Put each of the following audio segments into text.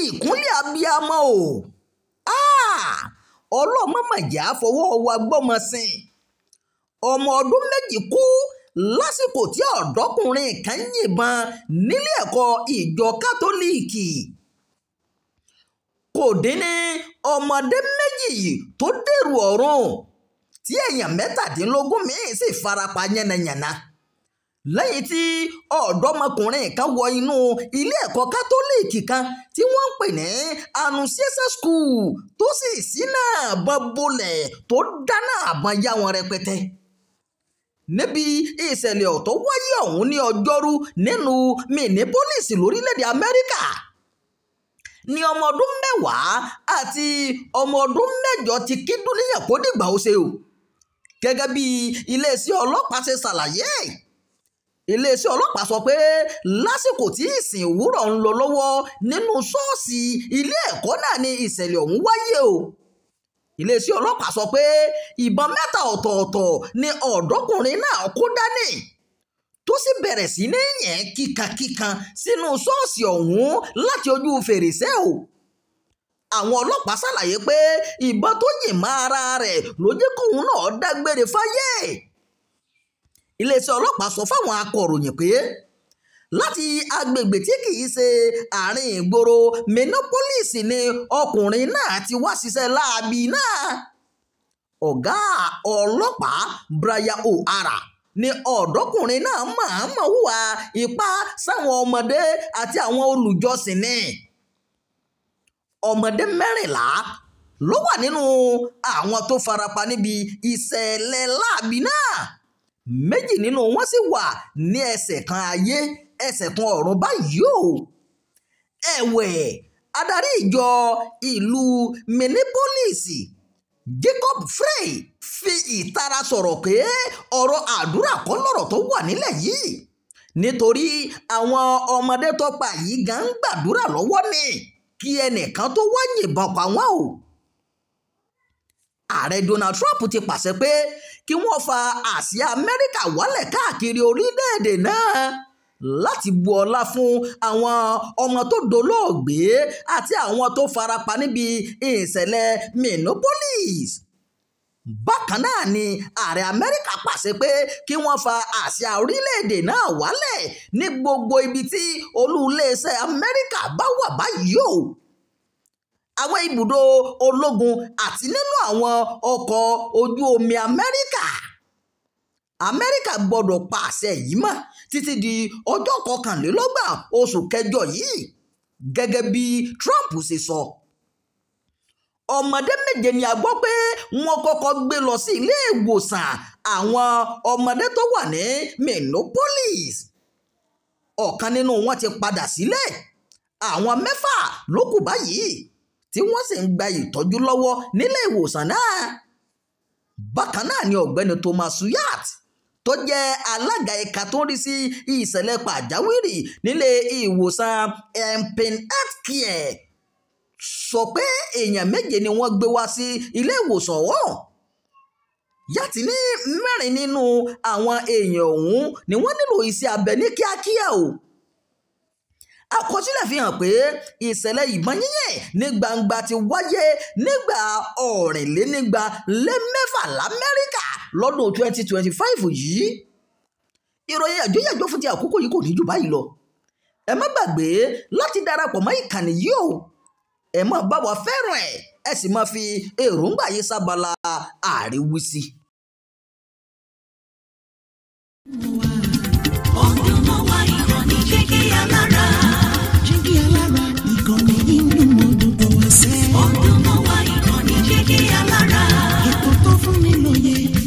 ìkúnlẹ̀ abiyamọ o ọlọ́mọmọ̀jà fọwọ́ wa gbọ́mọ sìn ọmọ ọdún méjì kú lásìkò tí ọ̀dọ́kùnrin kan yìnbọn nílé ẹ̀kọ́ ìjọ kátólíìkì kò dín ní ọmọdé méjì tó dèrò ọ̀run tí èèyàn 17 míì sì farapa yánnayànna lẹ́yìn tí ọ̀dọ́mọkùnrin kan wọ inú ilé ẹ̀kọ́ kátólíìkì kan tí wọ́n ń pè ní Annunciation School tó sì ṣínà àbọ̀n bolẹ̀ tó dáná àbọ̀n yá wọn rẹpẹtẹ níbi ìṣẹ̀lẹ̀ ọ̀tọ̀ wáyé ọ̀hún ní ọjọ́rú nínú Minneapolis lórílẹ̀‐èdè Amẹ́ríkà ní ọmọ ọdún 10 àti ọmọ ọdún 8 ti kí dúníyàn kó dìgbà ó ṣe o gẹ́gẹ́ bí iléeṣẹ́ ọlọ́pàá ṣe ṣàlàyé iléeṣẹ́ ọlọ́pàá sọ pé lásìkò tí ìsìn òwúrọ̀ ń lọ lọ́wọ́ nínú ṣọ́ọ̀ṣì ilé ẹ̀kọ́ náà ni ìṣẹ̀lẹ̀ ọ̀hún wáyé o iléeṣẹ́ ọlọ́pàá sọ pé ìbọn 3 ọ̀tọ̀ọ̀tọ̀ ni ọ̀dọ́kùnrin náà kó dání tó sì bẹ̀rẹ̀ sí ní yẹn kíkankíkan sínú ṣọ́ọ̀ṣì ọ̀hún láti ojú fèrèsé o àwọn ọlọ́pàá ṣàlàyé pé ìbọn tó yìn mọ́ ara rẹ̀ ló jẹ́ kóun náà dágbére fáyé iléeṣẹ́ ọlọ́pàá sọ fáwọn akọ̀ròyìn pé láti agbègbè tí kìí ṣe àárín ìgboro Minneapolis ni ọkùnrin náà ti wá ṣiṣẹ́ láabi náà ọ̀gá ọlọ́pàá Brian O'Hara ni ọ̀dọ́kùnrin náà mọ̀ọ́mọ̀ hùwà ipá sáwọn ọmọdé àti àwọn olùjọsìn ni ọmọdé 14 ló wà nínú àwọn tó farapa níbi ìṣẹ̀lẹ̀ láabi náà 2 nínú wọn sì wà ní ẹsẹ̀ kan ayé ẹsẹ̀ kan ọ̀run báyìí o ẹ̀wẹ̀ adarí ìjọ ìlú Minneapolis Jacob Frey fi ìtara sọ̀rọ̀ pé ọ̀rọ̀ àdúrà kọ́ lọ̀rọ̀ tó wà nílẹ̀ yìí nítorí àwọn ọmọdé tó pa yìí gan ń gbàdúrà lọ́wọ́ ni kí ẹnìkan tó wá yìnbọn pa wọ́n o ààrẹ Donald Trump ti pàṣẹ pé kí wọ́n fa àsíá Amẹ́ríkà wálẹ̀ káàkiri orílẹ̀-èdè náà láti bu ọlá fún àwọn ọmọ tó dolóògbé àti àwọn tó farapa níbi ìṣẹ̀lẹ̀ Minneapolis. Bákan náà ni ààrẹ Amẹ́ríkà pàṣẹ pé kí wọ́n fa àsíá orílẹ̀-èdè náà wálẹ̀ ní gbogbo ibi tí olú iléeṣẹ́ Amẹ́ríkà bá wà báyìí o. Àwọn ibùdó ológun àti nínú àwọn ọkọ̀ ojú omi Amẹ́ríkà gbọ́dọ̀ pa àṣẹ yìí mọ́ títí di ọjọ́ 21 oṣù kẹjọ yìí gẹ́gẹ́ bí Trump ṣe sọ. Ọmọdé 7 ni a gbọ́ pé wọ́n kọ́kọ́ gbé lọ sí ilé ìwòsàn àwọn ọmọdé tó wà ní Minneapolis. Ọ̀kan nínú wọn ti padà sílẹ̀. Àwọn 6 ló kù báyìí tí wọ́n sì ń gba ìtọ́jú lọ́wọ́ nílé ìwòsàn náà. Bákan náà ni ọ̀gbẹ́ni Thomas Suyat tó jẹ́ alága ẹ̀ka tó ń rí sí ìṣẹ̀lẹ̀ pàjáwìrì nílé ìwòsàn Penn Healthcare sọ pé èèyàn 7 ni wọ́n gbé wá sí ilé ìwòsàn ọ̀hún. Yàtí ní 4 nínú àwọn èèyàn ọ̀hún ni wọ́n nílò iṣẹ́ abẹ ní kíákíá o. Àkọsílẹ̀ fi hàn pé ìṣẹ̀lẹ̀ ìbọn yínyìn ní gbangba ti wáyé nígbà 246 l'Amẹ́ríkà lọ́dún 2025 yìí. Ìròyìn àjọyàjọ fún ti àkókò yìí kò ní jù báyìí lọ. Ẹ má gbàgbé láti darapọ̀ mọ́ ìkànnì yìí o. Ẹ má bá wa fẹ́ràn ẹ̀ ẹ sì máa fi èròǹgbà yìí sábàlá àríwísí.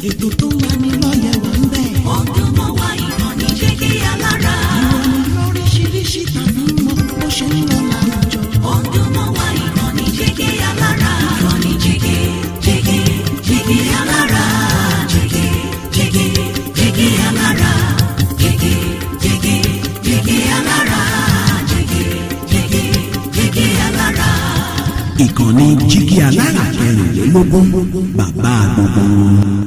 Ètò tó wà ní lọ́yẹ̀ wà ń bẹ̀. Ọdún mọ́ wá ìkànnì Jígí Alára. Ìròyìn lóríṣiríṣi tàbí mọ bó ṣe ń lọ láwùjọ. Ọdún mọ́ wá ìkànnì Jígí Alára. Ìkànnì Jígí Alára. Jígí Alára. Jígí Alára. Jígí Alára. Ìkànnì Jígí Alára 24 bàbá gbogbo.